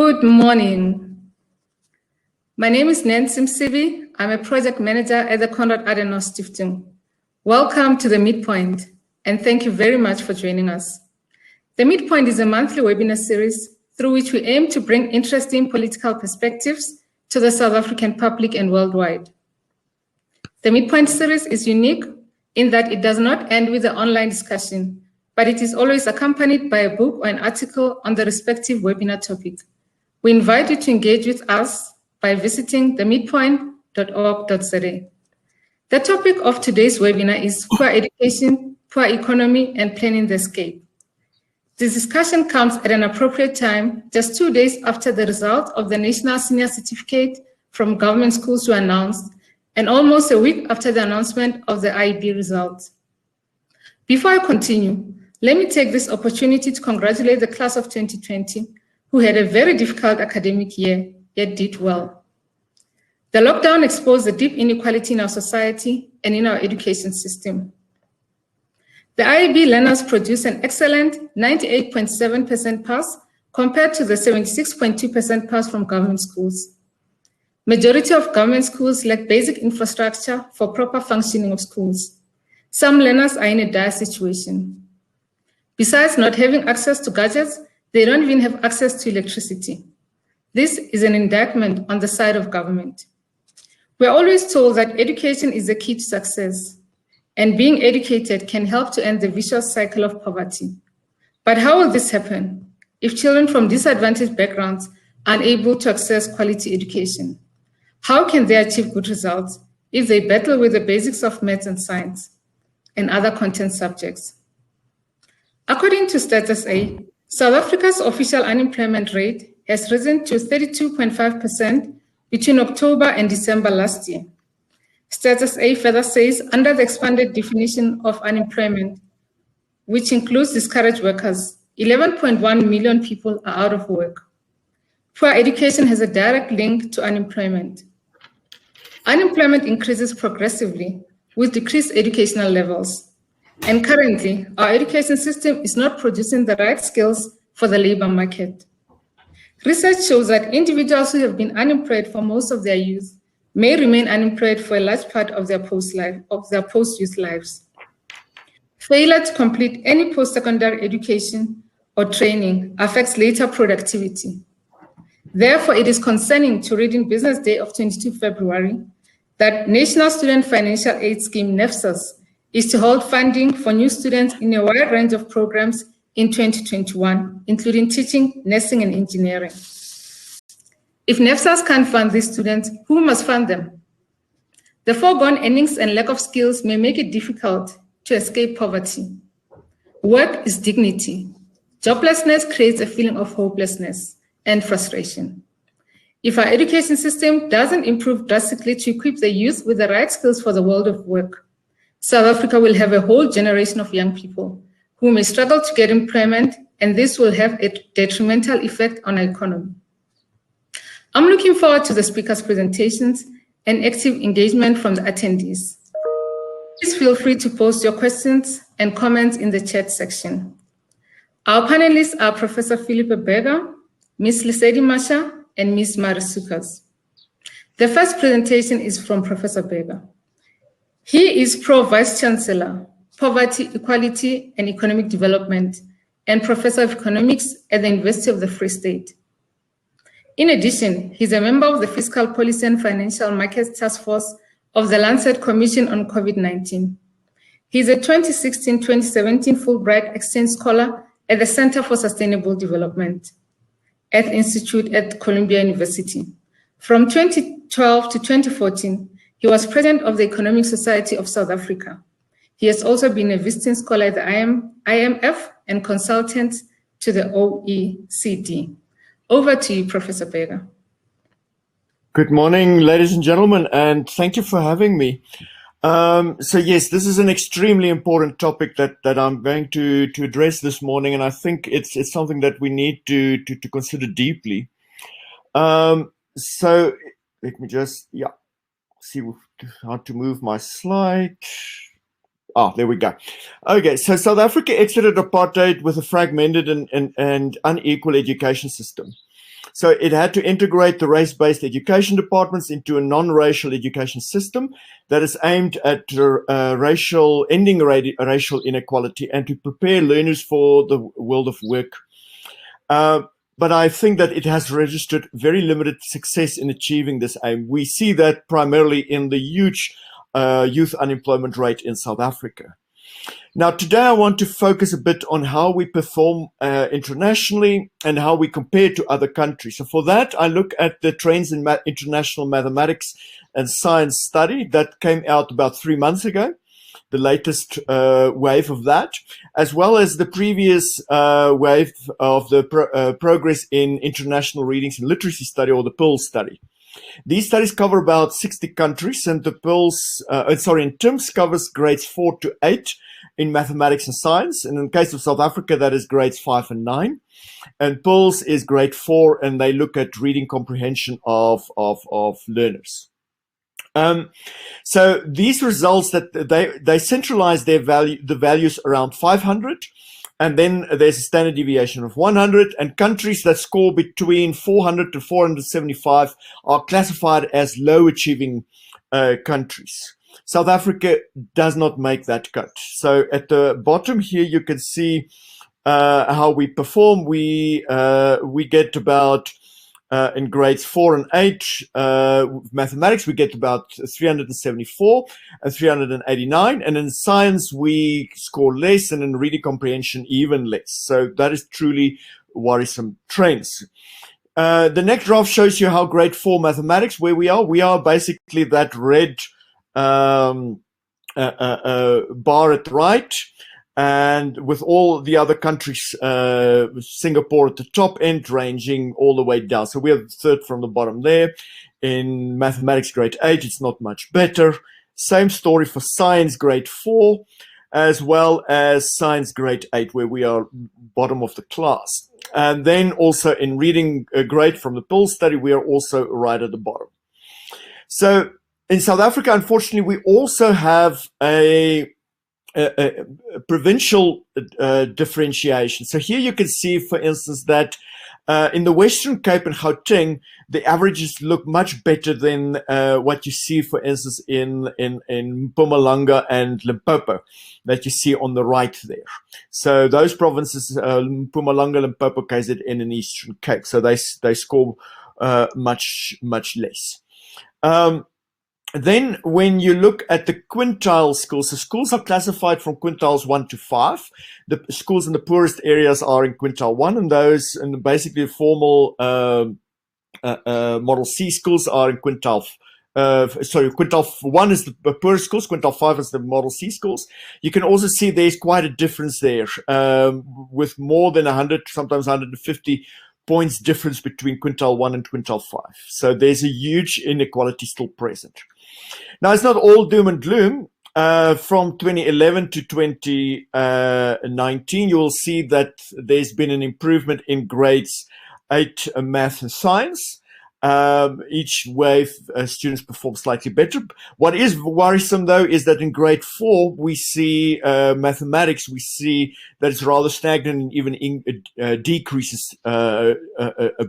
Good morning. My name is Msibi. I'm a project manager at the Konrad Adenauer Stiftung. Welcome to the Midpoint, and thank you very much for joining us. The Midpoint is a monthly webinar series through which we aim to bring interesting political perspectives to the South African public and worldwide. The Midpoint series is unique in that it does not end with the online discussion, but it is always accompanied by a book or an article on the respective webinar topic. We invite you to engage with us by visiting themidpoint.org.za. The topic of today's webinar is poor education, poor economy, and planning the escape. This discussion comes at an appropriate time, just 2 days after the result of the National Senior Certificate from government schools were announced, and almost a week after the announcement of the IB results. Before I continue, let me take this opportunity to congratulate the class of 2020, who had a very difficult academic year, yet did well. The lockdown exposed the deep inequality in our society and in our education system. The IB learners produced an excellent 98.7% pass compared to the 76.2% pass from government schools. Majority of government schools lack basic infrastructure for proper functioning of schools. Some learners are in a dire situation. Besides not having access to gadgets, they don't even have access to electricity. This is an indictment on the side of government. We're always told that education is the key to success, and being educated can help to end the vicious cycle of poverty. But how will this happen if children from disadvantaged backgrounds are unable to access quality education? How can they achieve good results if they battle with the basics of maths and science and other content subjects? According to Status A, South Africa's official unemployment rate has risen to 32.5% between October and December last year. Status A further says, under the expanded definition of unemployment, which includes discouraged workers, 11.1 million people are out of work. Poor education has a direct link to unemployment. Unemployment increases progressively with decreased educational levels. And currently, our education system is not producing the right skills for the labor market. Research shows that individuals who have been unemployed for most of their youth may remain unemployed for a large part of their post-youth lives. Failure to complete any post-secondary education or training affects later productivity. Therefore, it is concerning to read in Business Day of 22 February that National Student Financial Aid Scheme, NSFAS, is to hold funding for new students in a wide range of programs in 2021, including teaching, nursing, and engineering. If NSFAS can't fund these students, who must fund them? The foregone earnings and lack of skills may make it difficult to escape poverty. Work is dignity. Joblessness creates a feeling of hopelessness and frustration. If our education system doesn't improve drastically to equip the youth with the right skills for the world of work, South Africa will have a whole generation of young people who may struggle to get employment, and this will have a detrimental effect on our economy. I'm looking forward to the speakers' presentations and active engagement from the attendees. Please feel free to post your questions and comments in the chat section. Our panelists are Professor Philippe Berger, Ms. Lesedi Masha, and Ms. Sukers. The first presentation is from Professor Berger. He is Prof. Vice-Chancellor, Poverty, Equality, and Economic Development, and Professor of Economics at the University of the Free State. In addition, he's a member of the Fiscal Policy and Financial Markets Task Force of the Lancet Commission on COVID-19. He's a 2016-2017 Fulbright Exchange Scholar at the Center for Sustainable Development at the Institute at Columbia University. From 2012 to 2014, he was president of the Economic Society of South Africa. He has also been a visiting scholar at the IMF and consultant to the OECD. Over to you, Professor Berger. Good morning, ladies and gentlemen, and thank you for having me. So yes, this is an extremely important topic that I'm going to address this morning, and I think it's something that we need to consider deeply. So let me just, see how to move my slide. There we go. Okay, so South Africa exited apartheid with a fragmented and unequal education system. So it had to integrate the race-based education departments into a non-racial education system that is aimed at ending racial inequality and to prepare learners for the world of work. But I think that it has registered very limited success in achieving this aim. We see that primarily in the huge youth unemployment rate in South Africa. Now, today I want to focus a bit on how we perform internationally and how we compare to other countries. So for that, I look at the Trends in International Mathematics and Science study that came out about 3 months ago, the latest wave of that, as well as the previous wave of the Progress in International Readings and Literacy study, or the PIRLS study. These studies cover about 60 countries, and the TIMSS covers grades 4 to 8 in mathematics and science. And in the case of South Africa, that is grades 5 and 9. And PIRLS is grade 4, and they look at reading comprehension of learners. So these results, that they centralize the values around 500, and then there's a standard deviation of 100, and countries that score between 400 to 475 are classified as low achieving countries. South Africa does not make that cut. So at the bottom here, you can see how we perform. We get about in grades 4 and 8, mathematics, we get about 374 and 389. And in science, we score less, and in reading comprehension, even less. So that is truly worrisome trends. The next graph shows you how grade 4 mathematics, where we are. We are basically that red bar at the right, and with all the other countries, Singapore at the top end, ranging all the way down. So we are third from the bottom there. In mathematics grade 8, it's not much better. Same story for science grade 4, as well as science grade 8, where we are bottom of the class. And then also in reading grade from the PIRLS study, we are also right at the bottom. So in South Africa, unfortunately, we also have a provincial differentiation. So here you can see, for instance, that in the Western Cape and Gauteng, the averages look much better than what you see, for instance, in Mpumalanga and Limpopo, that you see on the right there. So those provinces, Mpumalanga, Limpopo, KZN, and Eastern Cape, so they score much less. Then when you look at the quintile schools, so schools are classified from quintiles 1 to 5. The schools in the poorest areas are in quintile 1, and those in basically formal Model C schools are in quintile. Quintile 1 is the poorest schools, quintile 5 is the Model C schools. You can also see there's quite a difference there, with more than 100, sometimes 150 points difference between quintile 1 and quintile 5. So there's a huge inequality still present. Now, it's not all doom and gloom. From 2011 to 2019, you will see that there's been an improvement in grades 8 math and science. Each wave, students perform slightly better. What is worrisome, though, is that in grade 4, we see mathematics, we see that it's rather stagnant and even decreases a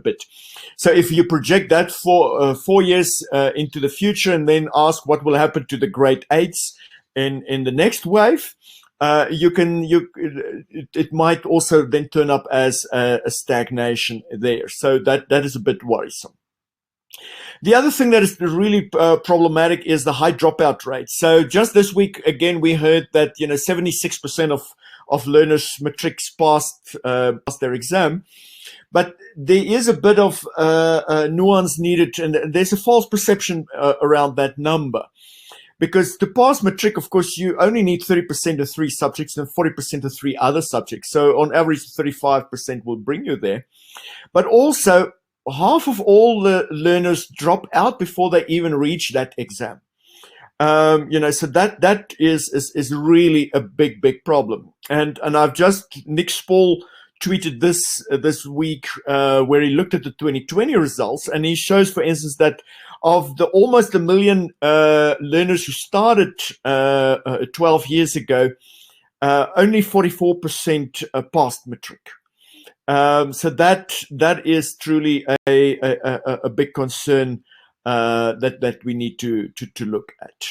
bit. So if you project that for 4 years into the future and then ask what will happen to the grade 8s in the next wave, it might also then turn up as a stagnation there. So that is a bit worrisome. The other thing that is really problematic is the high dropout rate. So just this week, again, we heard that 76% of learners matrics passed their exam, but there is a bit of nuance needed, and there's a false perception around that number. Because to pass matric, of course, you only need 30% of 3 subjects and 40% of 3 other subjects. So on average, 35% will bring you there. But also, half of all the learners drop out before they even reach that exam. So that is really a big problem. And I've just, Nick Spall tweeted this week where he looked at the 2020 results, and he shows, for instance, that of the almost 1 million learners who started 12 years ago, only 44% passed matric. So that is truly a big concern that we need to look at.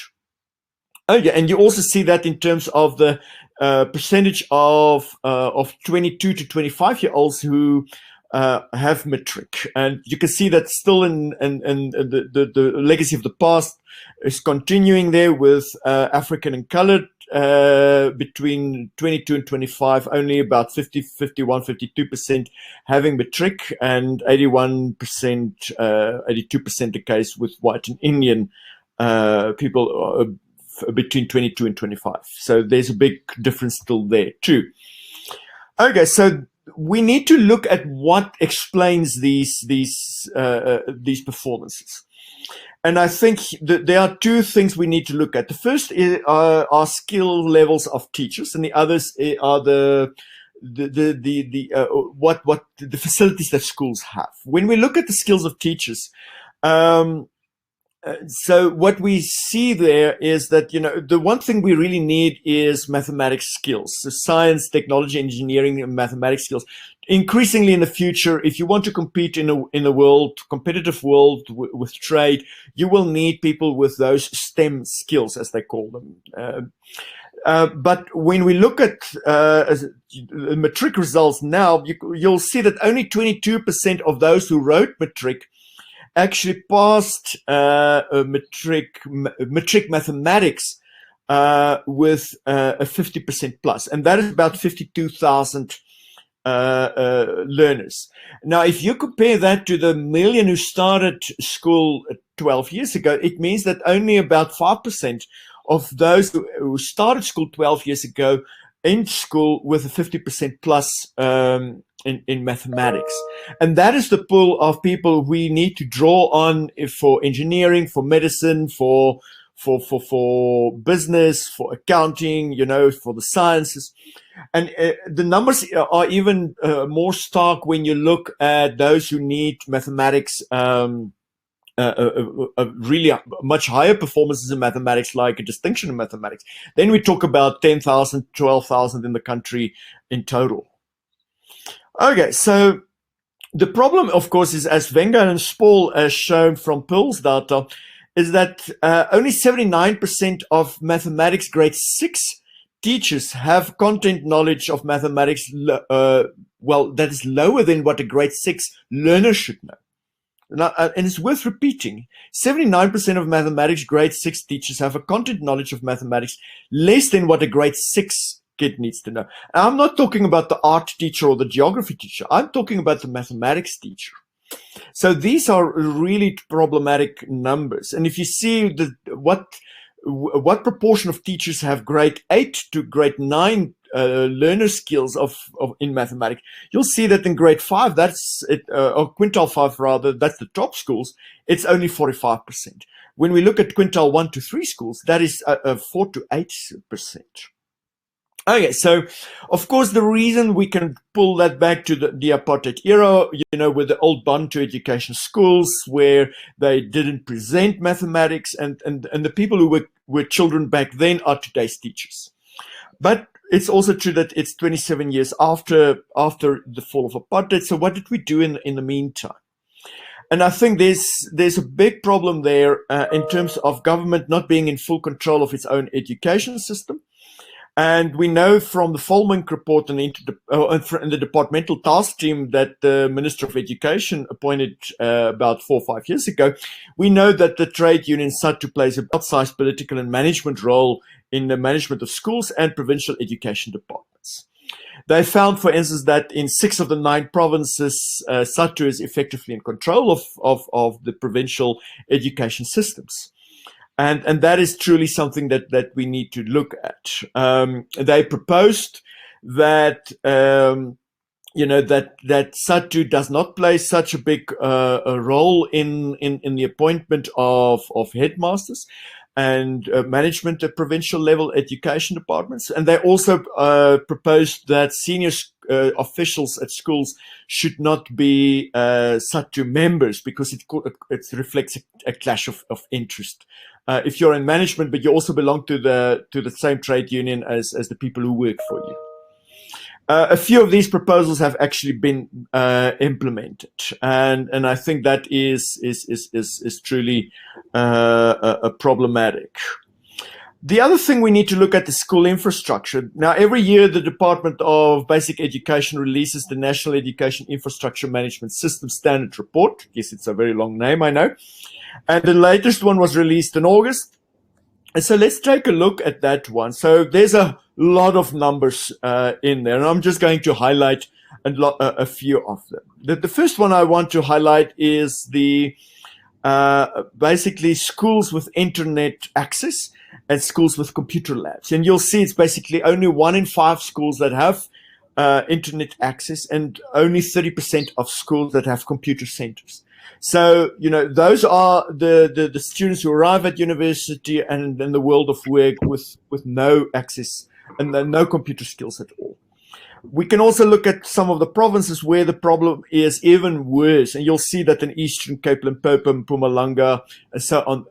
Oh yeah, and you also see that in terms of the percentage of 22 to 25-year-olds who have Matric, and you can see that still in the legacy of the past is continuing there with African and colored between 22 and 25, only about 52% having Matric, and 81%, 82% the case with white and Indian people between 22 and 25. So there's a big difference still there too. Okay, so we need to look at what explains these performances. And I think that there are two things we need to look at. The first are skill levels of teachers, and the others are the facilities that schools have. When we look at the skills of teachers, so what we see there is that, the one thing we really need is mathematics skills, so science, technology, engineering, and mathematics skills. Increasingly in the future, if you want to compete in a competitive world with trade, you will need people with those STEM skills, as they call them. But when we look at Matric results now, you'll see that only 22% of those who wrote Matric actually passed Matric mathematics with a 50% plus, and that is about 52,000 learners. Now, if you compare that to the million who started school 12 years ago, it means that only about 5% of those who started school 12 years ago in school with a 50% plus in mathematics. And that is the pool of people we need to draw on for engineering, for medicine, for business, for accounting, for the sciences. And the numbers are even more stark when you look at those who need mathematics, really much higher performances in mathematics, like a distinction in mathematics. Then we talk about 10,000, 12,000 in the country in total. Okay, so the problem, of course, is, as Wenger and Spall has shown from PIRLS data, is that only 79% of mathematics grade 6 teachers have content knowledge of mathematics, that is lower than what a grade 6 learner should know. Now, and it's worth repeating, 79% of mathematics grade 6 teachers have a content knowledge of mathematics less than what a grade 6 kid needs to know. And I'm not talking about the art teacher or the geography teacher. I'm talking about the mathematics teacher. So these are really problematic numbers. And if you see what proportion of teachers have grade 8 to grade 9 learner skills in mathematics, you'll see that in grade 5, that's it, or quintile 5 rather, that's the top schools, it's only 45%. When we look at quintile 1 to 3 schools, that is 4 to 8%. Okay, so of course the reason we can pull that back to the apartheid era, with the old Bantu education schools where they didn't present mathematics, and the people who were children back then are today's teachers. But it's also true that it's 27 years after the fall of apartheid. So what did we do in the meantime? And I think there's a big problem there in terms of government not being in full control of its own education system. And we know from the Volmink report and the departmental task team that the Minister of Education appointed about 4 or 5 years ago, we know that the trade union SADTU plays an outsized political and management role in the management of schools and provincial education departments. They found, for instance, that in 6 of the 9 provinces, SADTU is effectively in control of the provincial education systems. And that is truly something that we need to look at. They proposed that that SADTU does not play such a big role in the appointment of headmasters and management at provincial level education departments. And they also proposed that senior officials at schools should not be SADTU members because it reflects a clash of interest. If you're in management, but you also belong to the same trade union as the people who work for you. A few of these proposals have actually been implemented, and I think that is truly problematic. The other thing we need to look at is school infrastructure. Now, every year, the Department of Basic Education releases the National Education Infrastructure Management System Standard Report. Yes, it's a very long name, I know. And the latest one was released in August. And so let's take a look at that one. So there's a lot of numbers in there, and I'm just going to highlight a few of them. The first one I want to highlight is the basically schools with internet access and schools with computer labs. And you'll see it's basically only 1 in 5 schools that have internet access and only 30% of schools that have computer centers. So, you know, those are the students who arrive at university and in the world of work with no access and no computer skills at all. We can also look at some of the provinces where the problem is even worse. And you'll see that in Eastern Cape, Limpopo, Mpumalanga, and so on,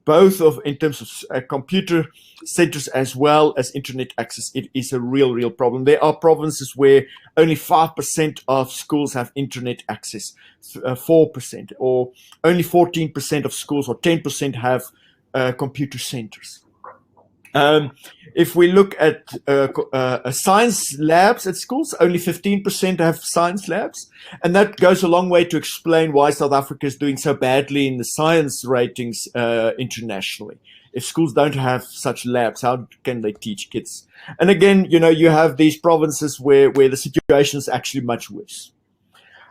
both in terms of computer centers as well as internet access, it is a real problem. There are provinces where only 5% of schools have internet access, 4%, or only 14% of schools or 10% have computer centers. If we look at science labs at schools, only 15% have science labs. And that goes a long way to explain why South Africa is doing so badly in the science ratings internationally. If schools don't have such labs, how can they teach kids? And again, you know, you have these provinces where the situation is actually much worse.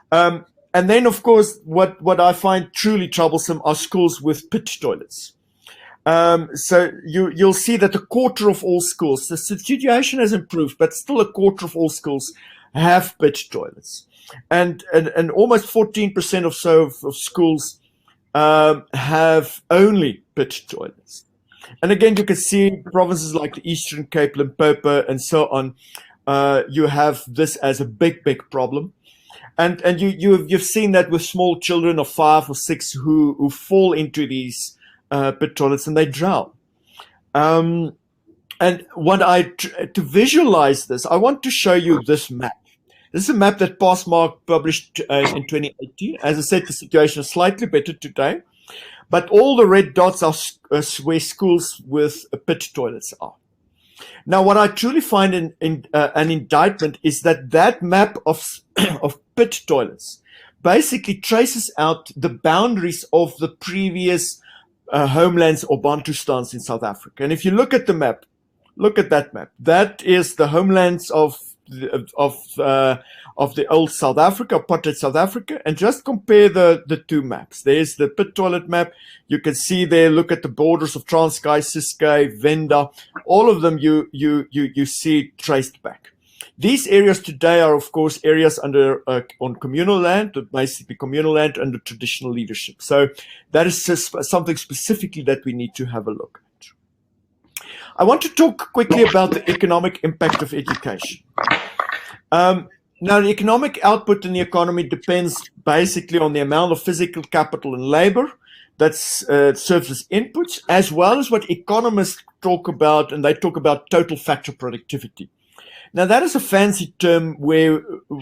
And then, of course, what I find truly troublesome are schools with pit toilets. So you'll see that a quarter of all schools, the situation has improved, but still a quarter of all schools have pit toilets. And almost 14% or so of schools have only pit toilets. And again, you can see provinces like the Eastern Cape, Limpopo, and so on, you have this as a big problem. And you've seen that with small children of 5 or 6 who fall into these pit toilets and they drown. And what to visualize this, I want to show you this map. This is a map that Passmark published in 2018. As I said, the situation is slightly better today, but all the red dots are where schools with pit toilets are. Now, what I truly find an indictment is that map of pit toilets basically traces out the boundaries of the previous homelands or Bantustans in South Africa. And if you look at the map, look at that map. That is the homelands of the old South Africa, apartheid South Africa, and just compare the two maps. There's the pit toilet map. You can see there, look at the borders of Transkei, Ciskei, Venda. All of them you see traced back. These areas today are, of course, areas on communal land, basically communal land under traditional leadership. So that is just something specifically that we need to have a look at. I want to talk quickly about the economic impact of education. Now, the economic output in the economy depends basically on the amount of physical capital and labor that serves as inputs, as well as what economists talk about, and they talk about total factor productivity. Now, that is a fancy term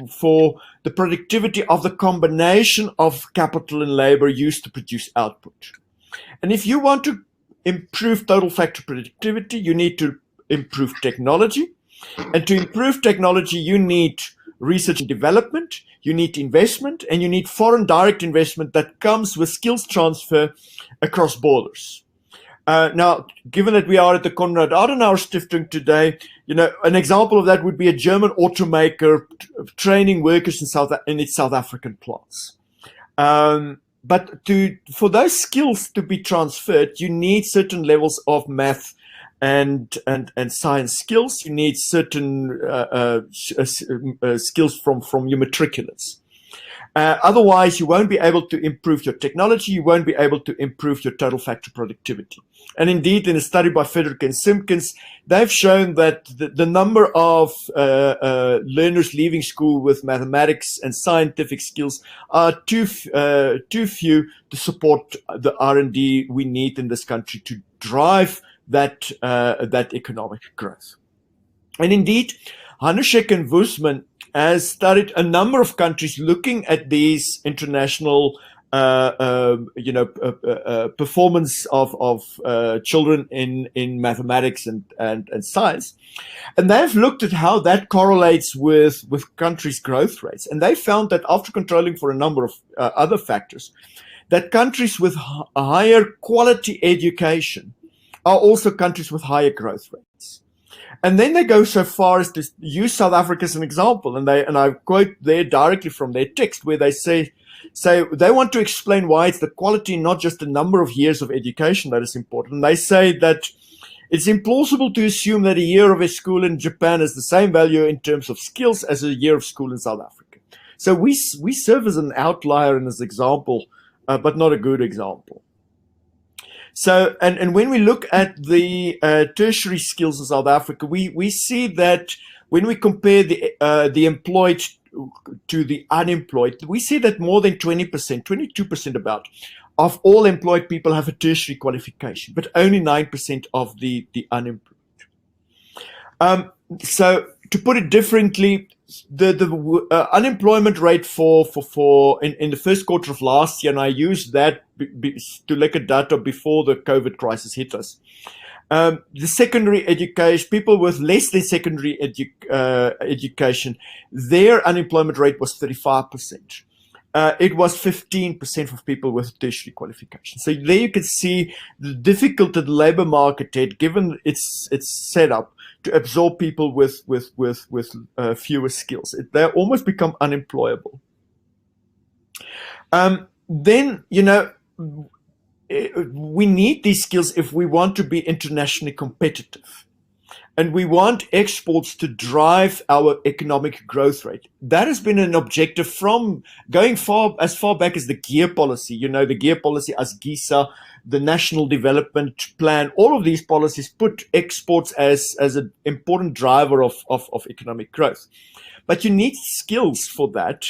for the productivity of the combination of capital and labor used to produce output. And if you want to improve total factor productivity, you need to improve technology. And to improve technology, you need research and development, you need investment, and you need foreign direct investment that comes with skills transfer across borders. Now, given that we are at the Konrad Adenauer Stiftung today, you know, an example of that would be a German automaker training workers in its South African plants. But for those skills to be transferred, you need certain levels of math and science skills. You need certain skills from your matriculants. Otherwise, you won't be able to improve your technology. You won't be able to improve your total factor productivity. And indeed, in a study by Frederick and Simpkins, they've shown that the number of learners leaving school with mathematics and scientific skills are too few to support the R&D we need in this country to drive that economic growth. And indeed, Hanushek and Woosman has studied a number of countries looking at these international performance of children in mathematics and science. And they've looked at how that correlates with countries' growth rates. And they found that after controlling for a number of other factors, that countries with higher quality education are also countries with higher growth rates. And then they go so far as to use South Africa as an example. And I quote there directly from their text, where they say they want to explain why it's the quality, not just the number of years of education that is important. And they say that it's implausible to assume that a year of a school in Japan has the same value in terms of skills as a year of school in South Africa. So we serve as an outlier in this example, but not a good example. So, and when we look at the tertiary skills in South Africa, we see that when we compare the employed to the unemployed, we see that more than 20%, 22% about, of all employed people have a tertiary qualification, but only 9% of the unemployed. So to put it differently, the unemployment rate in the first quarter of last year, and I used that to look at data before the COVID crisis hit us. The secondary education, people with less than secondary education, their unemployment rate was 35%. It was 15% of people with tertiary qualification. So there you can see the difficulty the labor market had, given its setup, to absorb people with fewer skills. They almost become unemployable. Then, we need these skills if we want to be internationally competitive. And we want exports to drive our economic growth rate. That has been an objective from going as far back as the gear policy. The gear policy as GISA, the National Development Plan, all of these policies put exports as an important driver of economic growth. But you need skills for that.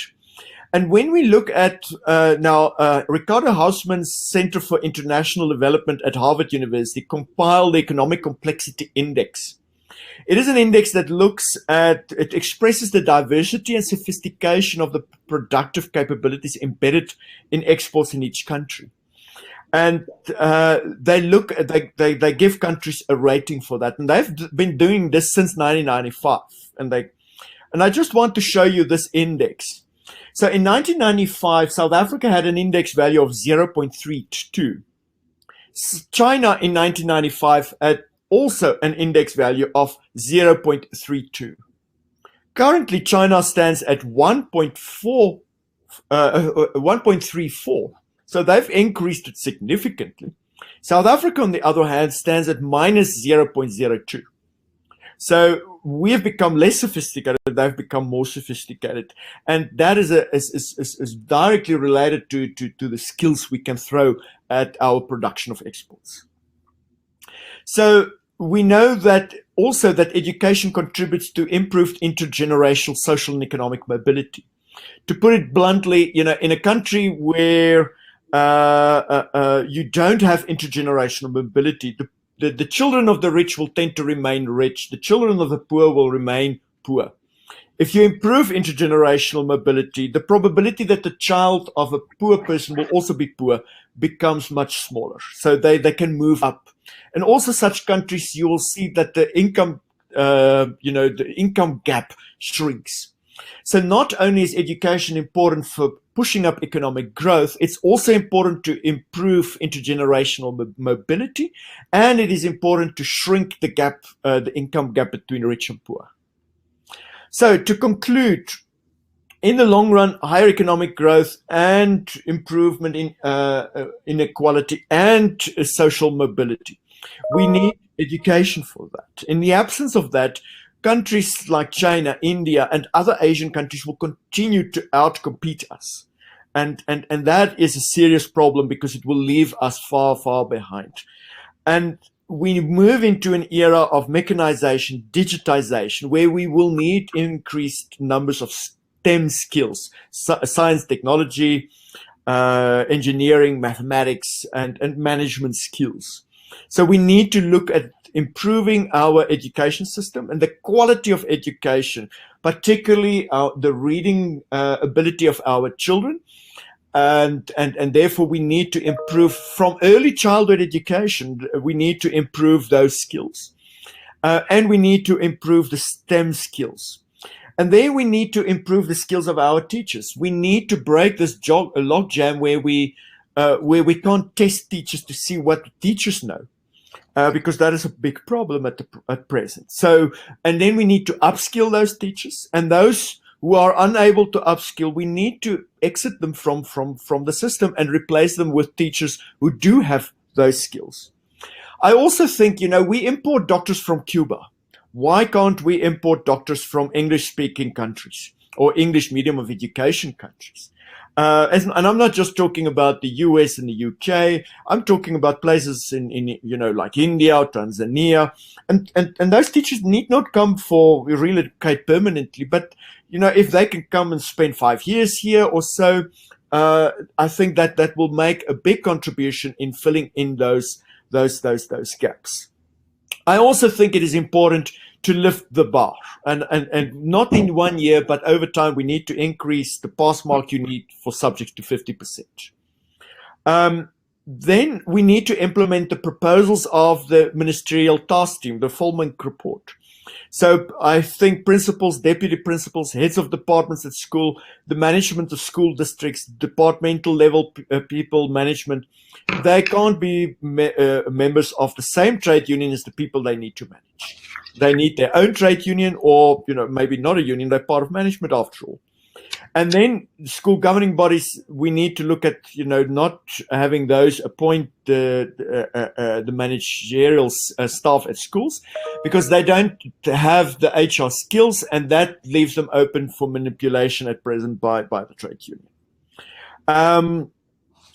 And when we look at Ricardo Hausmann's Center for International Development at Harvard University compiled the Economic Complexity Index. It is an index that it expresses the diversity and sophistication of the productive capabilities embedded in exports in each country. And they give countries a rating for that. And they've been doing this since 1995. And I just want to show you this index. So in 1995, South Africa had an index value of 0.32. China in 1995 had also an index value of 0.32. Currently, China stands at 1.34. So they've increased it significantly. South Africa, on the other hand, stands at minus 0.02. So we have become less sophisticated, they've become more sophisticated. And that is directly related to the skills we can throw at our production of exports. So we know that also that education contributes to improved intergenerational social and economic mobility. To put it bluntly, in a country where you don't have intergenerational mobility, the children of the rich will tend to remain rich. The children of the poor will remain poor. If you improve intergenerational mobility, the probability that the child of a poor person will also be poor becomes much smaller. So they can move up. And also such countries, you will see that the income gap shrinks. So not only is education important for pushing up economic growth, it's also important to improve intergenerational mobility, and it is important to shrink the gap, the income gap between rich and poor. So to conclude, in the long run, higher economic growth and improvement in inequality and social mobility. We need education for that. In the absence of that, countries like China, India, and other Asian countries will continue to outcompete us. And that is a serious problem because it will leave us far, far behind. And we move into an era of mechanization, digitization, where we will need increased numbers of STEM skills, science, technology, engineering, mathematics, and management skills. So we need to look at improving our education system and the quality of education, particularly the reading ability of our children. And therefore we need to improve from early childhood education. We need to improve those skills. And we need to improve the STEM skills. And then we need to improve the skills of our teachers. We need to break this logjam where we can't test teachers to see what the teachers know, because that is a big problem at present. So, and then we need to upskill those teachers, and those who are unable to upskill, we need to exit them from the system and replace them with teachers who do have those skills. I also think, we import doctors from Cuba. Why can't we import doctors from English-speaking countries or English medium of education countries? And I'm not just talking about the US and the UK. I'm talking about places in like India or Tanzania. And those teachers need not come for relocate permanently, but, if they can come and spend 5 years here or so, I think that will make a big contribution in filling in those gaps. I also think it is important to lift the bar, and not in 1 year, but over time we need to increase the pass mark you need for subjects to 50%. Then we need to implement the proposals of the ministerial task team, the Fulmink report. So I think principals, deputy principals, heads of departments at school, the management of school districts, departmental level people management, they can't be members of the same trade union as the people they need to manage. They need their own trade union, or maybe not a union, they're part of management after all. And then school governing bodies, we need to look at, not having those appoint the managerial staff at schools, because they don't have the HR skills, and that leaves them open for manipulation at present by the trade union.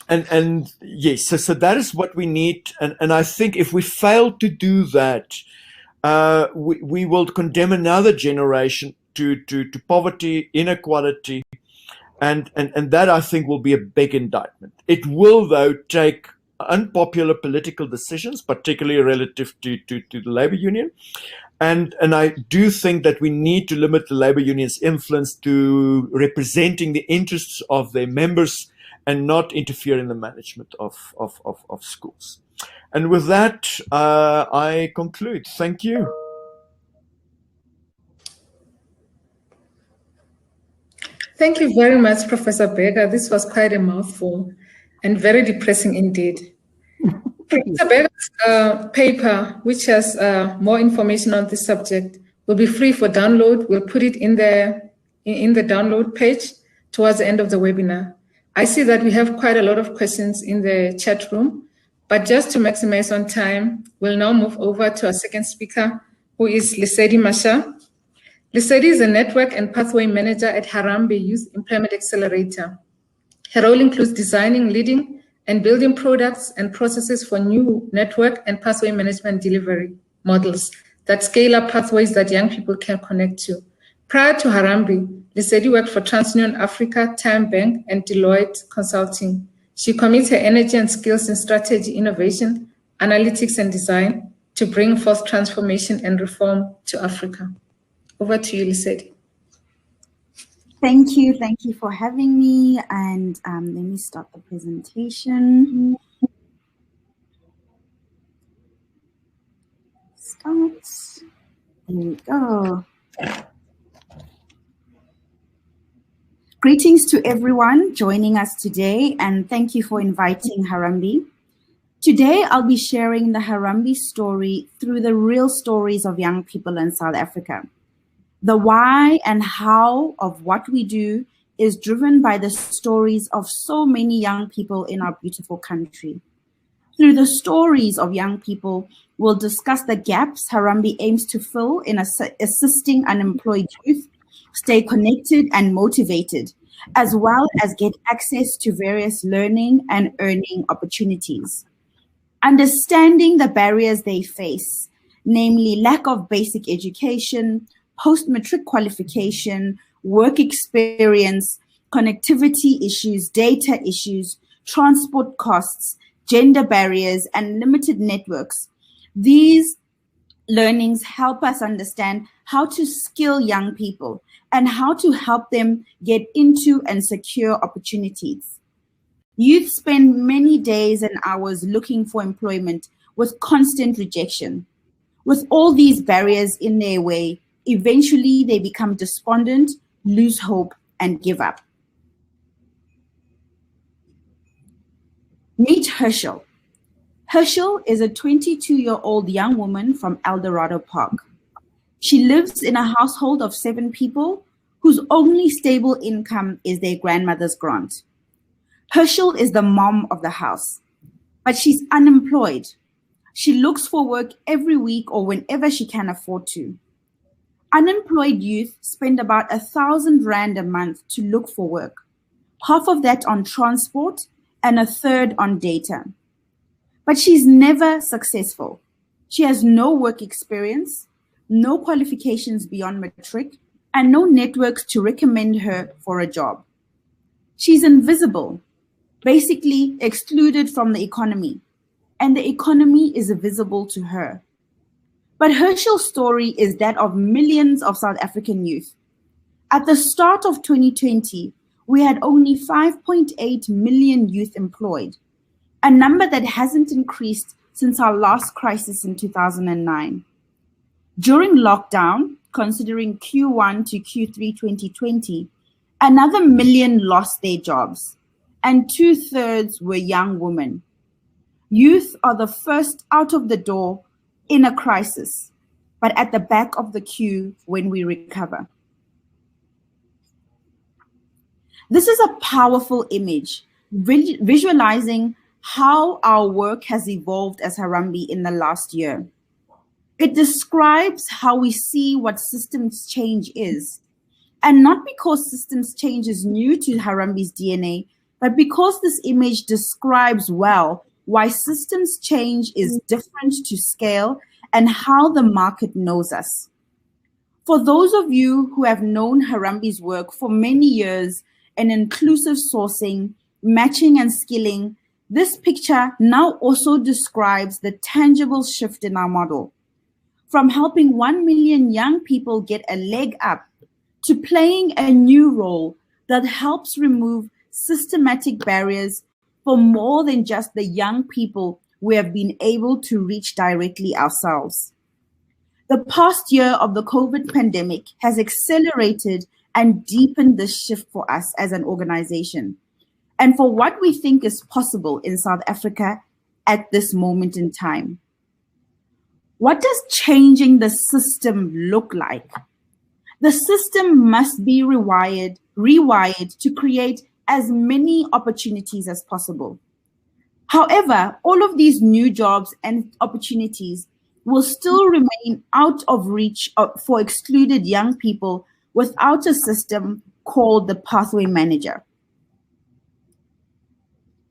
And yes, so that is what we need. And I think if we fail to do that, we will condemn another generation to poverty, inequality, and that I think will be a big indictment. It will, though, take unpopular political decisions, particularly relative to the labor union. And I do think that we need to limit the labor union's influence to representing the interests of their members and not interfere in the management of schools. And with that, I conclude. Thank you. Thank you very much, Professor Berger. This was quite a mouthful and very depressing indeed. Professor Berger's paper, which has more information on this subject, will be free for download. We'll put it in the download page towards the end of the webinar. I see that we have quite a lot of questions in the chat room, but just to maximize on time, we'll now move over to our second speaker, who is Lesedi Masha. Lesedi is a network and pathway manager at Harambee Youth Employment Accelerator. Her role includes designing, leading, and building products and processes for new network and pathway management delivery models that scale up pathways that young people can connect to. Prior to Harambee, Lesedi worked for TransUnion Africa, Time Bank, and Deloitte Consulting. She commits her energy and skills in strategy, innovation, analytics, and design to bring forth transformation and reform to Africa. Over to you, Lesedi. Thank you for having me. And let me start the presentation. Start. There we go. Greetings to everyone joining us today, and thank you for inviting Harambee. Today, I'll be sharing the Harambee story through the real stories of young people in South Africa. The why and how of what we do is driven by the stories of so many young people in our beautiful country. Through the stories of young people, we'll discuss the gaps Harambee aims to fill in assisting unemployed youth stay connected and motivated, as well as get access to various learning and earning opportunities. Understanding the barriers they face, namely lack of basic education, post-matric qualification, work experience, connectivity issues, data issues, transport costs, gender barriers, and limited networks. These learnings help us understand how to skill young people and how to help them get into and secure opportunities. Youth spend many days and hours looking for employment with constant rejection. With all these barriers in their way, eventually they become despondent, lose hope, and give up. Meet Herschel. Herschel is a 22-year-old young woman from El Dorado Park. She lives in a household of 7 people whose only stable income is their grandmother's grant. Herschel is the mom of the house, but she's unemployed. She looks for work every week or whenever she can afford to. Unemployed youth spend about 1,000 Rand a month to look for work, half of that on transport and a third on data. But she's never successful. She has no work experience, no qualifications beyond Matric, and no networks to recommend her for a job. She's invisible, basically excluded from the economy, and the economy is visible to her. But Herschel's story is that of millions of South African youth. At the start of 2020, we had only 5.8 million youth employed, a number that hasn't increased since our last crisis in 2009. During lockdown, considering Q1 to Q3 2020, another million lost their jobs, and 2/3 were young women. Youth are the first out of the door in a crisis, but at the back of the queue when we recover. This is a powerful image, visualizing how our work has evolved as Harambee in the last year. It describes how we see what systems change is, and not because systems change is new to Harambee's DNA, but because this image describes well why systems change is different to scale and how the market knows us. For those of you who have known Harambee's work for many years in inclusive sourcing, matching and skilling, this picture now also describes the tangible shift in our model. From helping 1 million young people get a leg up to playing a new role that helps remove systematic barriers for more than just the young people we have been able to reach directly ourselves. The past year of the COVID pandemic has accelerated and deepened this shift for us as an organization, and for what we think is possible in South Africa at this moment in time. What does changing the system look like? The system must be rewired to create as many opportunities as possible. However, all of these new jobs and opportunities will still remain out of reach for excluded young people without a system called the Pathway Manager.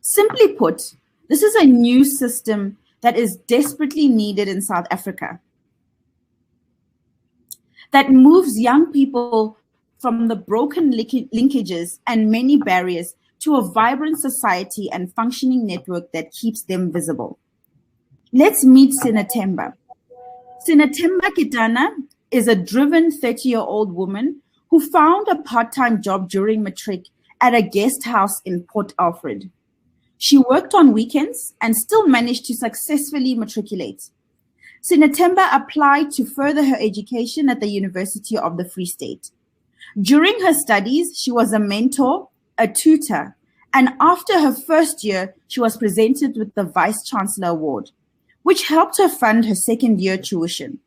Simply put, this is a new system that is desperately needed in South Africa, that moves young people from the broken linkages and many barriers to a vibrant society and functioning network that keeps them visible. Let's meet Sinatemba. Sinatemba Kitana is a driven 30-year-old woman who found a part-time job during Matric at a guest house in Port Alfred. She worked on weekends and still managed to successfully matriculate. Sinatemba applied to further her education at the University of the Free State. During her studies, she was a mentor, a tutor, and after her first year, she was presented with the Vice Chancellor Award, which helped her fund her second-year tuition.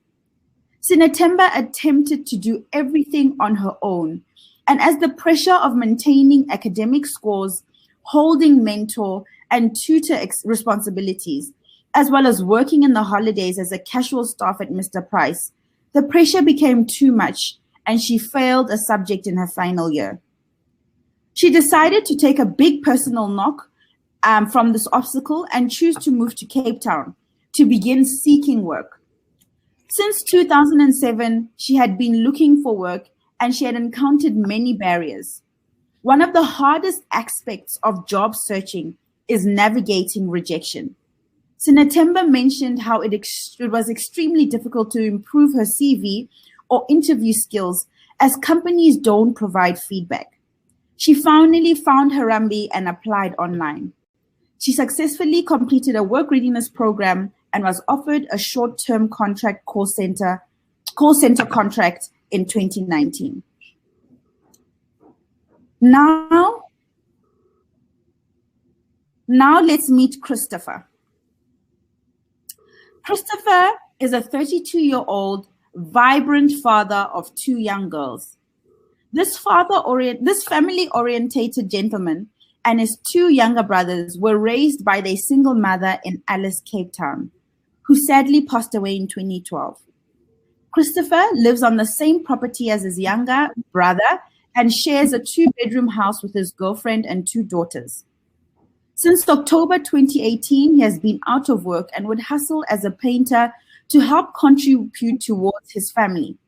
Sinatemba attempted to do everything on her own, and as the pressure of maintaining academic scores, holding mentor and tutor responsibilities, as well as working in the holidays as a casual staff at Mr. Price, the pressure became too much and she failed a subject in her final year. She decided to take a big personal knock from this obstacle and choose to move to Cape Town to begin seeking work. Since 2007, she had been looking for work and she had encountered many barriers. One of the hardest aspects of job searching is navigating rejection. Sinetemba mentioned how it was extremely difficult to improve her CV or interview skills as companies don't provide feedback. She finally found Harambee and applied online. She successfully completed a work readiness program and was offered a short-term contract call center contract in 2019. Now let's meet Christopher. Christopher is a 32-year-old, vibrant father of 2 young girls. This family-orientated gentleman and his 2 younger brothers were raised by their single mother in Alice, Cape Town, who sadly passed away in 2012. Christopher lives on the same property as his younger brother and shares a 2-bedroom house with his girlfriend and 2 daughters. Since October 2018, he has been out of work and would hustle as a painter to help contribute towards his family.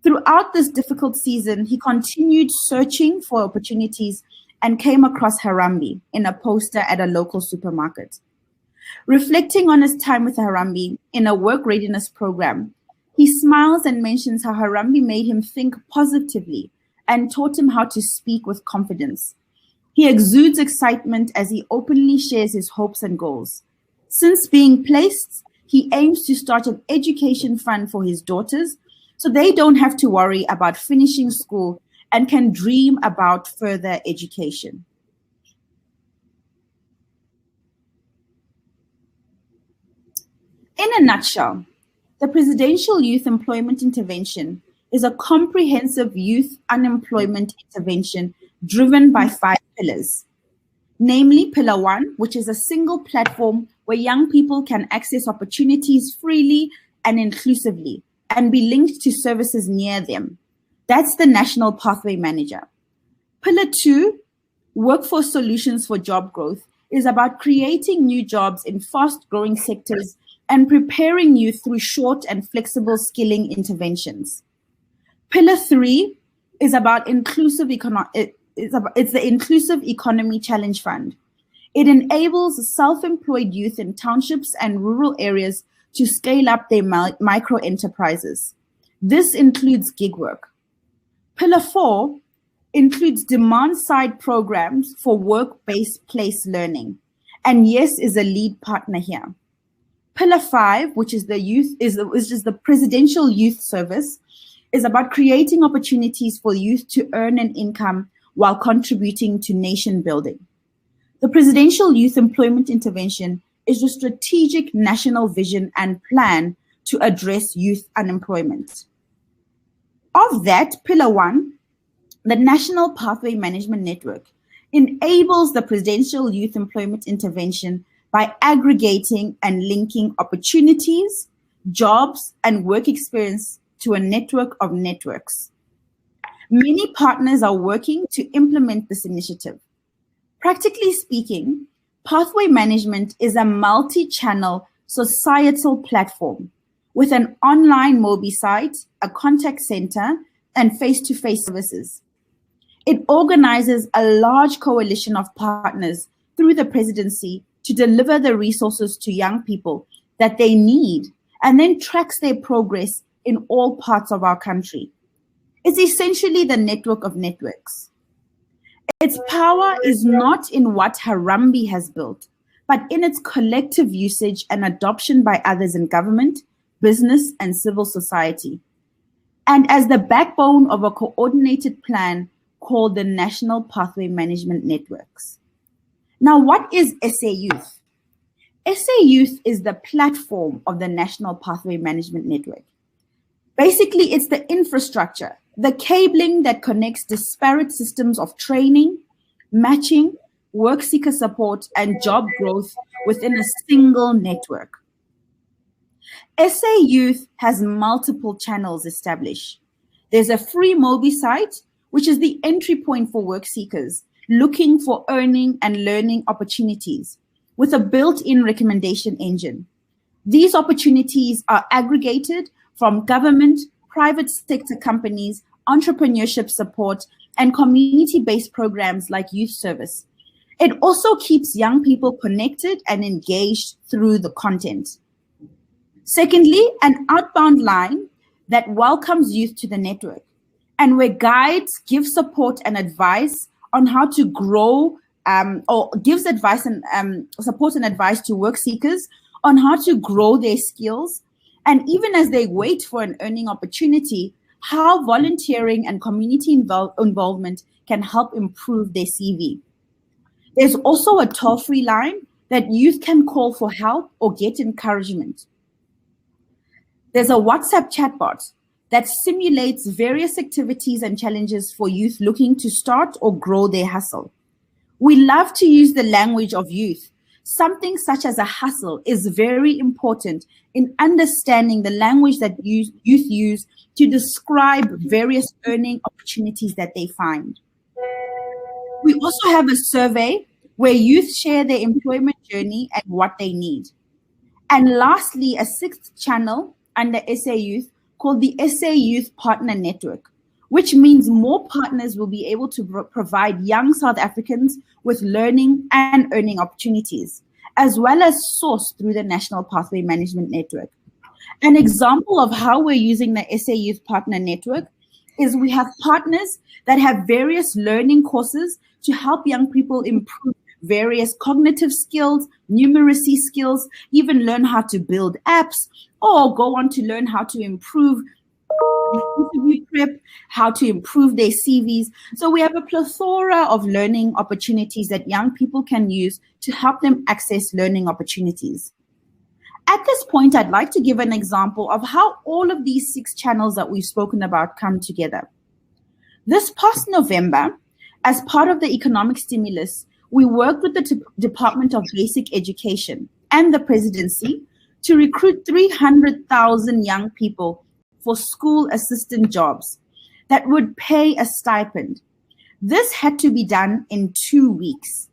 Throughout this difficult season, he continued searching for opportunities and came across Harambee in a poster at a local supermarket. Reflecting on his time with Harambee in a work readiness program, he smiles and mentions how Harambee made him think positively and taught him how to speak with confidence. He exudes excitement as he openly shares his hopes and goals. Since being placed, he aims to start an education fund for his daughters so they don't have to worry about finishing school and can dream about further education. In a nutshell, the Presidential Youth Employment Intervention is a comprehensive youth unemployment intervention driven by 5 pillars. Namely, Pillar 1, which is a single platform where young people can access opportunities freely and inclusively and be linked to services near them. That's the National Pathway Manager. Pillar 2, Workforce Solutions for Job Growth, is about creating new jobs in fast-growing sectors and preparing youth through short and flexible skilling interventions. Pillar 3 is about it's the Inclusive Economy Challenge Fund. It enables self-employed youth in townships and rural areas to scale up their micro-enterprises. This includes gig work. Pillar 4 includes demand-side programs for work-based place learning, and YES is a lead partner here. Pillar 5, which is the Presidential Youth Service, is about creating opportunities for youth to earn an income while contributing to nation building. The Presidential Youth Employment Intervention is a strategic national vision and plan to address youth unemployment. Of that, Pillar 1, the National Pathway Management Network, enables the Presidential Youth Employment Intervention by aggregating and linking opportunities, jobs, and work experience to a network of networks. Many partners are working to implement this initiative. Practically speaking, Pathway Management is a multi-channel societal platform with an online Mobi site, a contact center, and face-to-face services. It organizes a large coalition of partners through the presidency to deliver the resources to young people that they need and then tracks their progress in all parts of our country. It's essentially the network of networks. Its power is not in what Harambee has built, but in its collective usage and adoption by others in government, business, and civil society, and as the backbone of a coordinated plan called the National Pathway Management Networks. Now, what is SA Youth? SA Youth is the platform of the National Pathway Management Network. Basically, it's the infrastructure, the cabling that connects disparate systems of training, matching, work seeker support, and job growth within a single network. SA Youth has multiple channels established. There's a free Mobi site, which is the entry point for work seekers looking for earning and learning opportunities with a built-in recommendation engine. These opportunities are aggregated from government, private sector companies, entrepreneurship support, and community-based programs like youth service. It also keeps young people connected and engaged through the content. Secondly, an outbound line that welcomes youth to the network and where guides give support and advice on how to grow, or gives advice and support and advice to work seekers on how to grow their skills. And even as they wait for an earning opportunity, how volunteering and community involvement can help improve their CV. There's also a toll-free line that youth can call for help or get encouragement. There's a WhatsApp chatbot that simulates various activities and challenges for youth looking to start or grow their hustle. We love to use the language of youth. Something such as a hustle is very important in understanding the language that youth use to describe various earning opportunities that they find. We also have a survey where youth share their employment journey and what they need. And lastly, a sixth channel under SA Youth called the SA Youth Partner Network, which means more partners will be able to provide young South Africans with learning and earning opportunities, as well as sourced through the National Pathway Management Network. An example of how we're using the SA Youth Partner Network is we have partners that have various learning courses to help young people improve various cognitive skills, numeracy skills, even learn how to build apps, or go on to learn how to improve interview prep, how to improve their CVs. So we have a plethora of learning opportunities that young people can use to help them access learning opportunities. At this point, I'd like to give an example of how all of these 6 channels that we've spoken about come together. This past November, as part of the economic stimulus, we worked with the Department of Basic Education and the Presidency to recruit 300,000 young people for school assistant jobs that would pay a stipend. This had to be done in 2 weeks.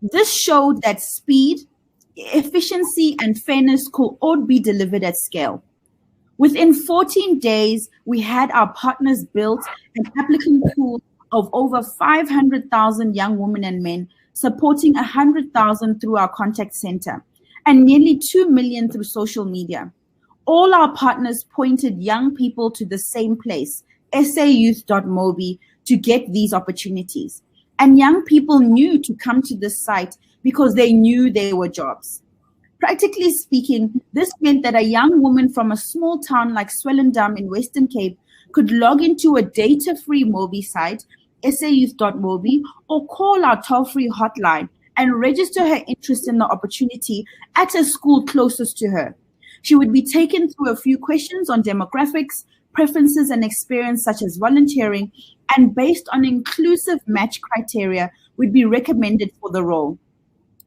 This showed that speed, efficiency, and fairness could all be delivered at scale. Within 14 days, we had our partners built an applicant pool of over 500,000 young women and men, supporting 100,000 through our contact center, and nearly 2 million through social media. All our partners pointed young people to the same place, sayouth.mobi, to get these opportunities. And young people knew to come to this site because they knew there were jobs. Practically speaking, this meant that a young woman from a small town like Swellendam in Western Cape could log into a data-free Mobi site, sayouth.mobi, or call our toll-free hotline and register her interest in the opportunity at a school closest to her. She would be taken through a few questions on demographics, preferences, and experience such as volunteering, and based on inclusive match criteria, would be recommended for the role.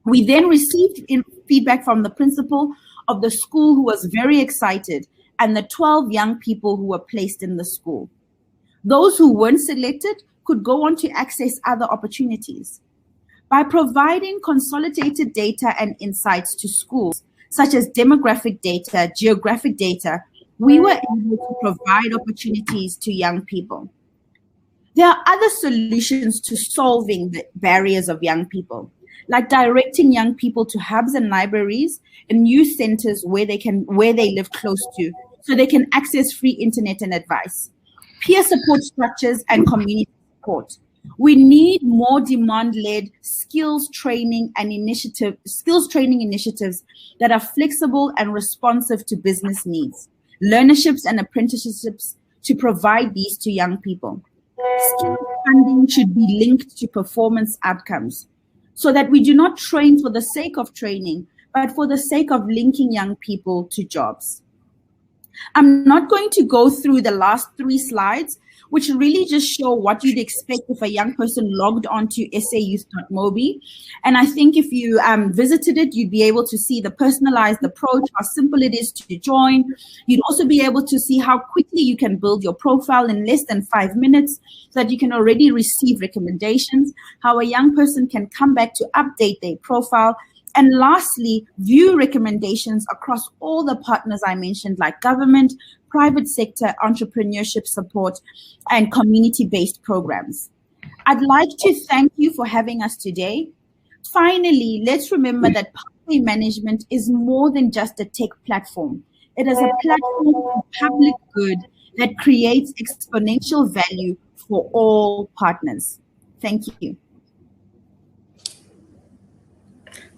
We then received feedback from the principal of the school, who was very excited, and the 12 young people who were placed in the school. Those who weren't selected could go on to access other opportunities. By providing consolidated data and insights to schools, such as demographic data, geographic data, we were able to provide opportunities to young people. There are other solutions to solving the barriers of young people, like directing young people to hubs and libraries and youth centers where they live close to, so they can access free internet and advice, peer support structures, and community support. We need more demand-led skills training initiatives that are flexible and responsive to business needs, learnerships and apprenticeships to provide these to young people. Skill funding should be linked to performance outcomes, so that we do not train for the sake of training, but for the sake of linking young people to jobs. I'm not going to go through the last 3 slides, which really just show what you'd expect if a young person logged onto sayouth.mobi. And I think if you visited it, you'd be able to see the personalized approach, how simple it is to join. You'd also be able to see how quickly you can build your profile in less than 5 minutes, so that you can already receive recommendations, how a young person can come back to update their profile, and lastly, view recommendations across all the partners I mentioned, like government, private sector, entrepreneurship support, and community-based programs. I'd like to thank you for having us today. Finally, let's remember that pathway management is more than just a tech platform. It is a platform for public good that creates exponential value for all partners. Thank you.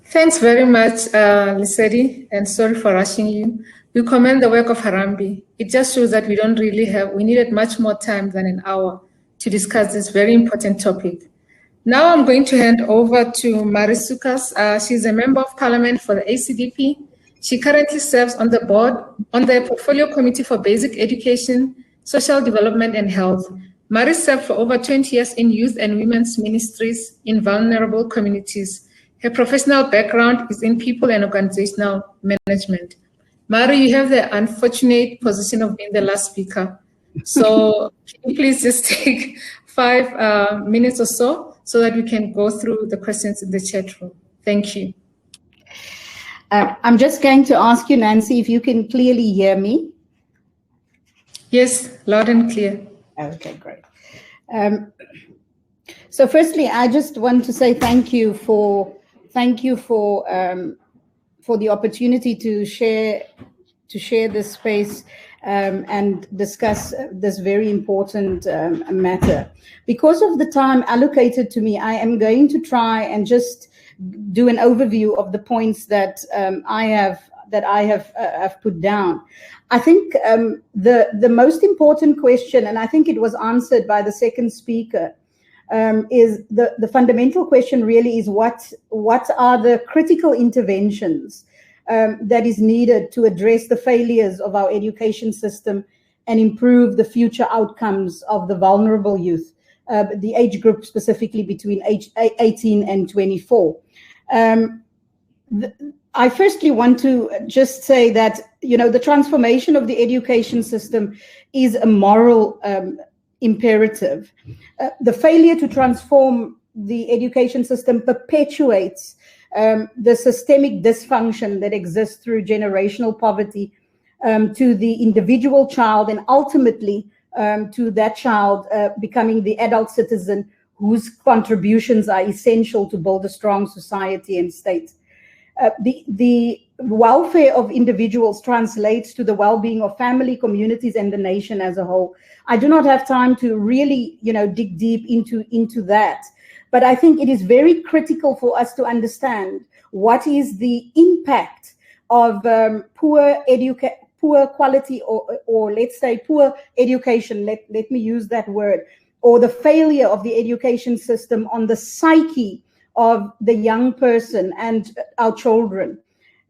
Thanks very much, Lesedi, and sorry for rushing you. We commend the work of Harambee. It just shows that we needed much more time than an hour to discuss this very important topic. Now I'm going to hand over to Marie Sukers. She's a member of parliament for the ACDP. She currently serves on the board on the Portfolio Committee for Basic Education, Social Development and Health. Marie served for over 20 years in youth and women's ministries in vulnerable communities. Her professional background is in people and organizational management. Marie, you have the unfortunate position of being the last speaker. So can you please just take 5 minutes or so that we can go through the questions in the chat room. Thank you. I'm just going to ask you, Nancy, if you can clearly hear me. Yes, loud and clear. Okay, great. So firstly, I just want to say thank you for the opportunity to share this space and discuss this very important matter. Because of the time allocated to me, I am going to try and just do an overview of the points that I have put down. I think the most important question, and I think it was answered by the second speaker, is the fundamental question really is what are the critical interventions that is needed to address the failures of our education system and improve the future outcomes of the vulnerable youth, the age group specifically between age 18 and 24. I firstly want to just say that, the transformation of the education system is a moral imperative. The failure to transform the education system perpetuates the systemic dysfunction that exists through generational poverty to the individual child and ultimately to that child becoming the adult citizen whose contributions are essential to build a strong society and state. The welfare of individuals translates to the well-being of family, communities, and the nation as a whole. I do not have time to really, dig deep into that, but I think it is very critical for us to understand what is the impact of poor quality or let's say poor education. Let me use that word, or the failure of the education system on the psyche of the young person and our children.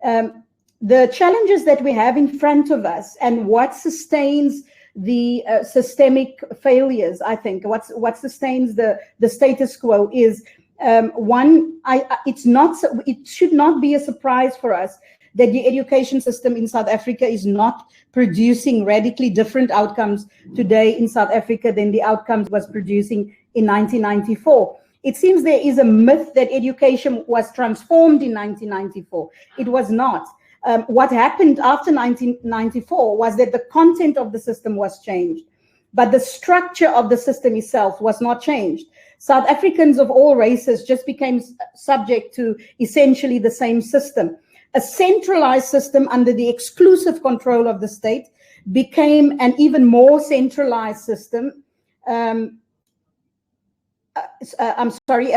The challenges that we have in front of us and what sustains the systemic failures, I think, what sustains the status quo is it should not be a surprise for us that the education system in South Africa is not producing radically different outcomes today in South Africa than the outcomes was producing in 1994. It seems there is a myth that education was transformed in 1994. It was not. What happened after 1994 was that the content of the system was changed, but the structure of the system itself was not changed. South Africans of all races just became subject to essentially the same system. A centralized system under the exclusive control of the state became an even more centralized system. A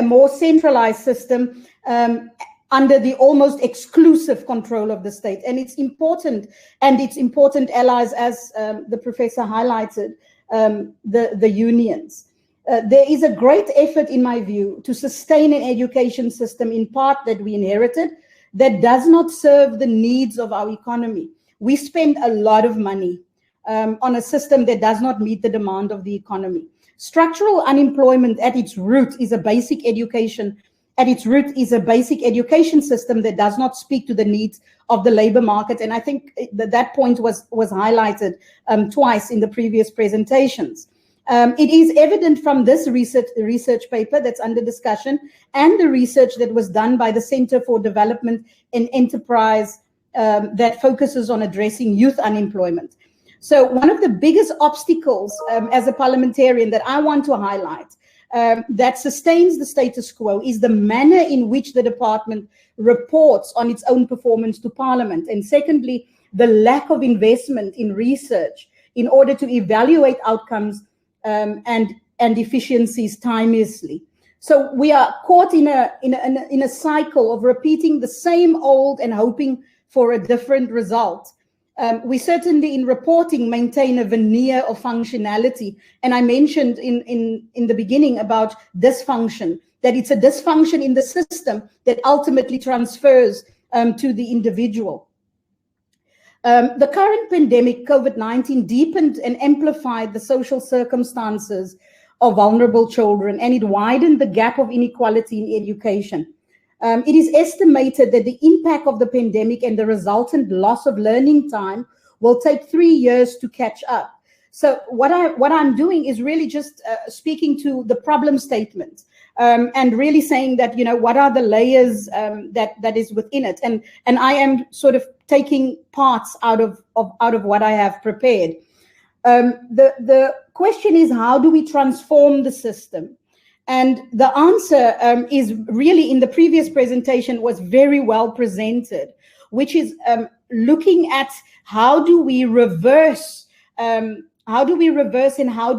more centralized system under the almost exclusive control of the state. And it's important allies, as the professor highlighted, the unions. There is a great effort, in my view, to sustain an education system in part that we inherited that does not serve the needs of our economy. We spend a lot of money on a system that does not meet the demand of the economy. Structural unemployment at its root is a basic education. At its root is a basic education system that does not speak to the needs of the labor market. And I think that point was highlighted twice in the previous presentations. It is evident from this research paper that's under discussion and the research that was done by the Center for Development and Enterprise that focuses on addressing youth unemployment. So one of the biggest obstacles as a parliamentarian that I want to highlight that sustains the status quo is the manner in which the department reports on its own performance to Parliament. And secondly, the lack of investment in research in order to evaluate outcomes and efficiencies timelessly. So we are caught in a cycle of repeating the same old and hoping for a different result. We certainly in reporting maintain a veneer of functionality. And I mentioned in the beginning about dysfunction, that it's a dysfunction in the system that ultimately transfers to the individual. The current pandemic, COVID-19, deepened and amplified the social circumstances of vulnerable children, and it widened the gap of inequality in education. It is estimated that the impact of the pandemic and the resultant loss of learning time will take 3 years to catch up. So what I'm doing is really just speaking to the problem statement and really saying that, you know, what are the layers that is within it, and I am sort of taking parts out of what I have prepared. The question is, how do we transform the system? And the answer is really in the previous presentation was very well presented, which is looking at how do we reverse and how do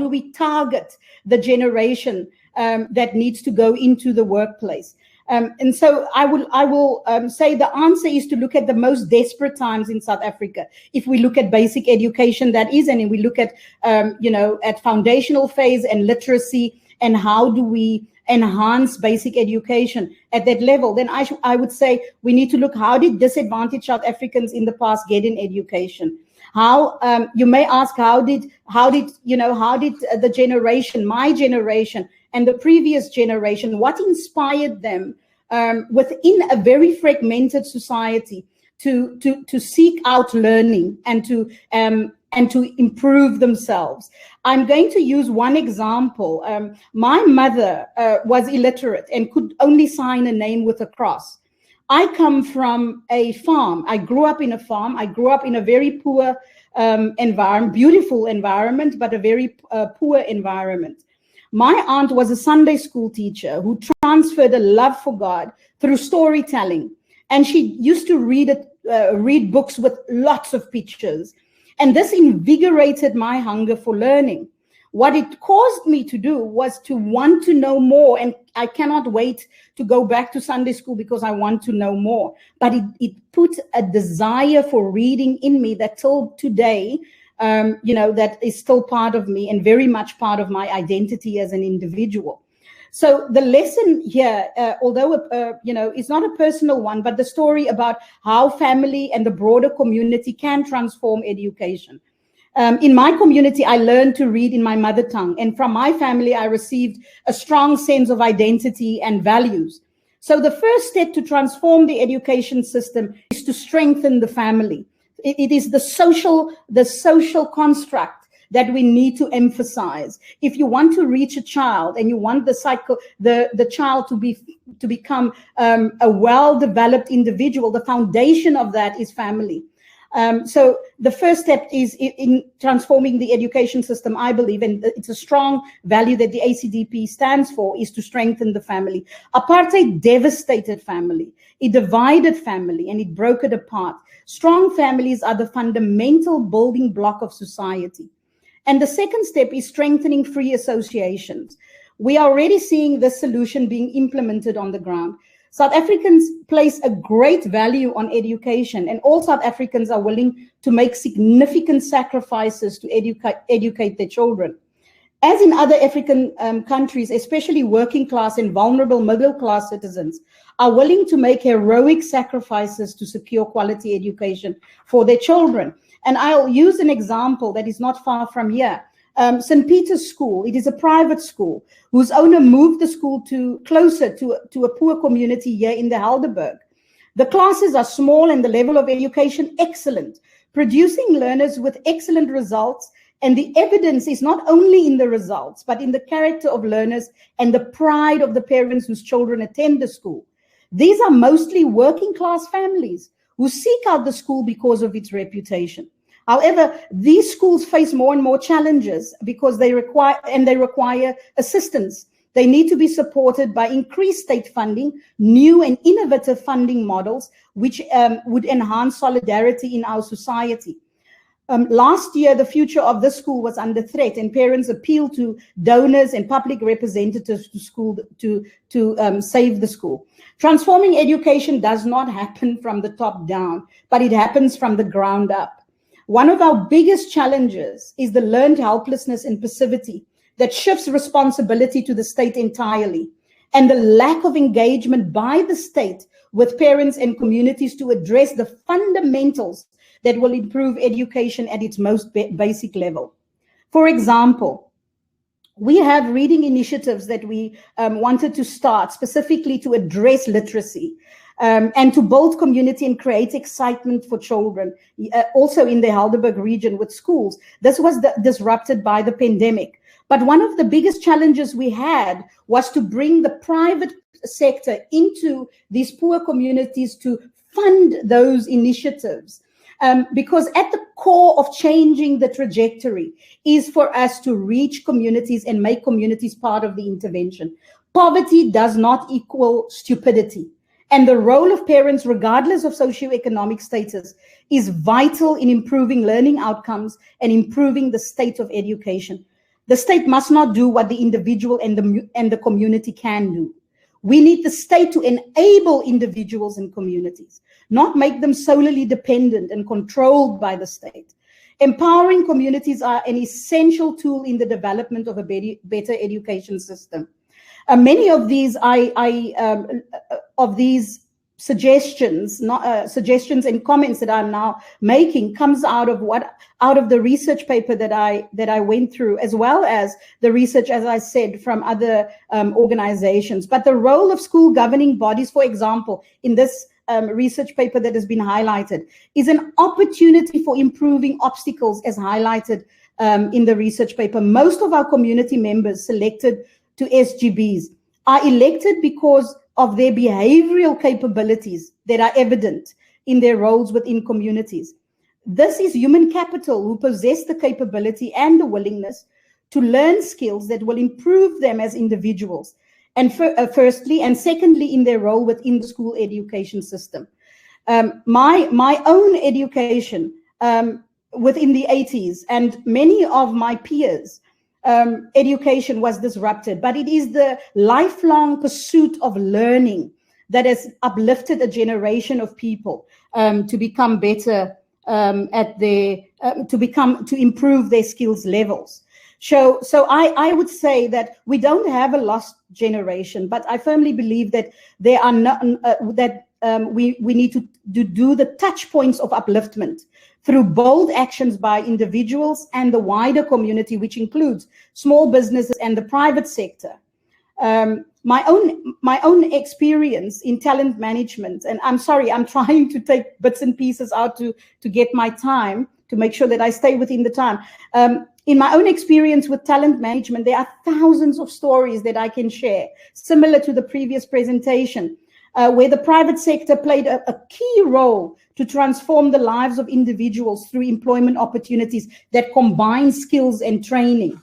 we target the generation that needs to go into the workplace. And so I will say the answer is to look at the most desperate times in South Africa. If we look at basic education, that is, and we look at, at foundational phase and literacy, and how do we enhance basic education at that level, then I would say we need to look, how did disadvantaged South Africans in the past get in education? How, you may ask, how did the generation, my generation and the previous generation, what inspired them within a very fragmented society to seek out learning and to improve themselves? I'm going to use one example. My mother was illiterate and could only sign a name with a cross. I come from a farm. I grew up in a farm. I grew up in a very poor environment, beautiful environment, but a very poor environment. My aunt was a Sunday school teacher who transferred a love for God through storytelling. And she used to read books with lots of pictures. And this invigorated my hunger for learning. What it caused me to do was to want to know more. And I cannot wait to go back to Sunday school because I want to know more. But it put a desire for reading in me that till today, that is still part of me and very much part of my identity as an individual. So the lesson here, although, it's not a personal one, but the story about how family and the broader community can transform education. In my community, I learned to read in my mother tongue. And from my family, I received a strong sense of identity and values. So the first step to transform the education system is to strengthen the family. It is the social construct that we need to emphasize. If you want to reach a child and you want the child to become a well-developed individual, the foundation of that is family. So the first step is in transforming the education system, I believe, and it's a strong value that the ACDP stands for, is to strengthen the family. Apartheid devastated family. It divided family and it broke it apart. Strong families are the fundamental building block of society. And the second step is strengthening free associations. We are already seeing this solution being implemented on the ground. South Africans place a great value on education, and all South Africans are willing to make significant sacrifices to educate their children. As in other African countries, especially working class and vulnerable middle class citizens are willing to make heroic sacrifices to secure quality education for their children. And I'll use an example that is not far from here. St. Peter's School, it is a private school whose owner moved the school closer to a poor community here in the Helderberg. The classes are small and the level of education excellent, producing learners with excellent results. And the evidence is not only in the results, but in the character of learners and the pride of the parents whose children attend the school. These are mostly working class families who seek out the school because of its reputation. However, these schools face more and more challenges because they require assistance They need to be supported by increased state funding, new and innovative funding models, which would enhance solidarity in our society. Last year, the future of this school was under threat, and parents appealed to donors and public representatives to school to save the school. Transforming education does not happen from the top down, but it happens from the ground up. One of our biggest challenges is the learned helplessness and passivity that shifts responsibility to the state entirely, and the lack of engagement by the state with parents and communities to address the fundamentals that will improve education at its most basic level. For example, we have reading initiatives that we wanted to start specifically to address literacy and to build community and create excitement for children, also in the Helderberg region with schools. This was disrupted by the pandemic. But one of the biggest challenges we had was to bring the private sector into these poor communities to fund those initiatives. Because at the core of changing the trajectory is for us to reach communities and make communities part of the intervention. Poverty does not equal stupidity. And the role of parents, regardless of socioeconomic status, is vital in improving learning outcomes and improving the state of education. The state must not do what the individual and the community can do. We need the state to enable individuals and communities, not make them solely dependent and controlled by the state. Empowering communities are an essential tool in the development of a better education system. Many of these suggestions and comments that I'm now making comes out of the research paper that I went through, as well as the research, as I said, from other organizations. But the role of school governing bodies, for example, in this research paper that has been highlighted, is an opportunity for improving obstacles, as highlighted in the research paper. Most of our community members selected to SGBs are elected because of their behavioral capabilities that are evident in their roles within communities. This is human capital who possess the capability and the willingness to learn skills that will improve them as individuals, and firstly, and secondly, in their role within the school education system. My own education within the 80s and many of my peers' education was disrupted, but it is the lifelong pursuit of learning that has uplifted a generation of people to become better to improve their skills levels. So I would say that we don't have a lost generation, but I firmly believe that there are not, we need to do the touch points of upliftment through bold actions by individuals and the wider community, which includes small businesses and the private sector. My own experience in talent management, and I'm sorry, I'm trying to take bits and pieces out to get my time, to make sure that I stay within the time. In my own experience with talent management, there are thousands of stories that I can share, similar to the previous presentation, where the private sector played a key role to transform the lives of individuals through employment opportunities that combine skills and training.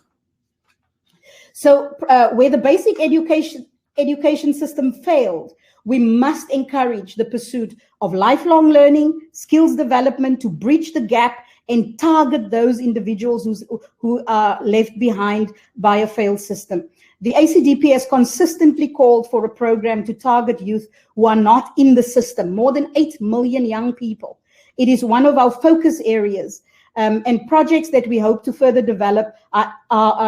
So where the basic education system failed, we must encourage the pursuit of lifelong learning, skills development to bridge the gap and target those individuals who are left behind by a failed system. The ACDP has consistently called for a program to target youth who are not in the system, more than 8 million young people. It is one of our focus areas, and projects that we hope to further develop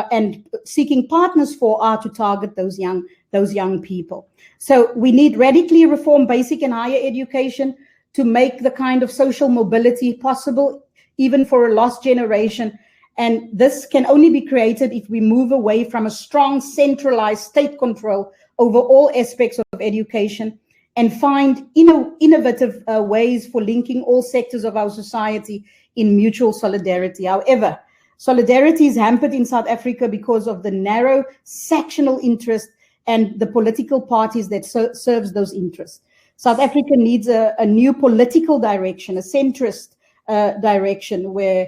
and seeking partners for are to target those young people. So we need radically reform basic and higher education to make the kind of social mobility possible, even for a lost generation. And this can only be created if we move away from a strong centralized state control over all aspects of education and find innovative ways for linking all sectors of our society in mutual solidarity. However, solidarity is hampered in South Africa because of the narrow sectional interest and the political parties that serves those interests. South Africa needs a new political direction, a centrist direction where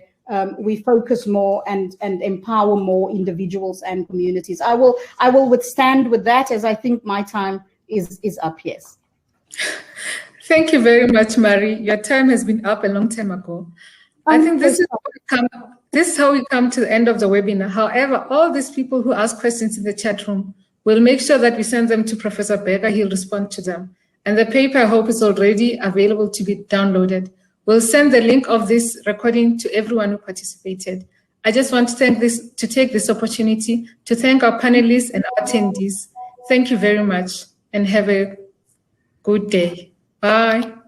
we focus more and empower more individuals and communities. I will withstand with that, as I think my time is up. Yes. Thank you very much, Marie. Your time has been up a long time ago. I think this is how we come to the end of the webinar. However, all these people who ask questions in the chat room, we'll make sure that we send them to Professor Becker. He'll respond to them. And the paper, I hope, is already available to be downloaded. We'll send the link of this recording to everyone who participated. I just want to take this opportunity to thank our panelists and our attendees. Thank you very much and have a good day. Bye.